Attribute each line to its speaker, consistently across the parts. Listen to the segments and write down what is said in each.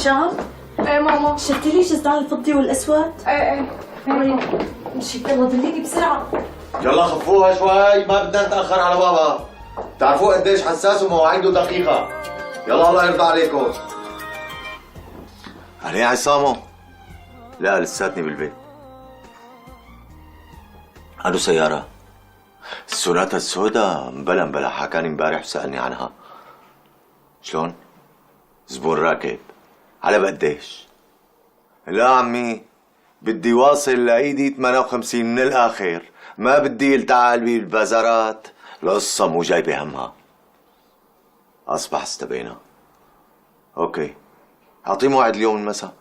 Speaker 1: هشام؟
Speaker 2: ايه ماما.
Speaker 1: شفتي لي جزدان الفضي والاسود؟
Speaker 2: ايه
Speaker 1: مشي يلا دليني بسرعه.
Speaker 3: يلا خفوها شوي، ما بدنا نتاخر على بابا. بتعرفوا قديش حساس ومواعيده دقيقه. يلا الله يرضى عليكم. أهلين عصامو؟ لا لساتني بالبيت. عنده سيارة السوناتا السوداء. مبلا حكاني امبارح وسألني عنها. شلون؟ زبون راكب. على بقديش؟ لا عمي بدي واصل لإيدي 58 من الآخر. ما بدي يلتعال بي بالبازارات. القصة مو جايبة همها. أصبح استبينا. أوكي أعطيه موعد اليوم المساء.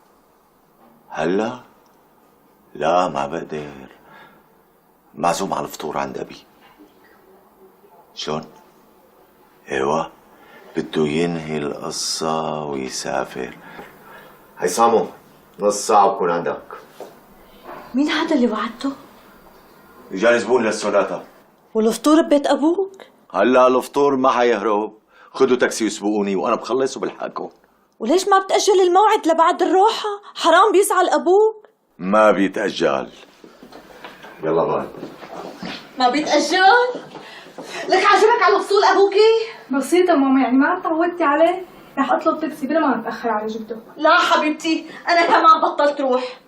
Speaker 3: هلا؟ لا ما بقدر. معزوم على الفطور عند أبي. شلون؟ ايوه بده ينهي القصة ويسافر. هيثمو نص ساعة بكون عندك.
Speaker 1: مين هذا اللي وعدته؟
Speaker 3: اجاني زبون للسوناتا.
Speaker 1: والفطور ببيت ابوك؟
Speaker 3: هلا الفطور ما حيهرب. خذوا تاكسي وسبقوني وانا بخلص وبلحقكم.
Speaker 1: وليش ما بتأجل الموعد لبعد الروحة؟ حرام بيزعل ابوك.
Speaker 3: ما بيتأجل. يلا باي.
Speaker 1: ما بيتأجل؟ لك عجبك على فصول ابوكي؟
Speaker 2: بسيطة ماما، يعني ما تعودتي عليه؟ رح اطلب تاكسي بلا ما اتأخر على جده.
Speaker 1: لا حبيبتي، انا كمان بطلت روح.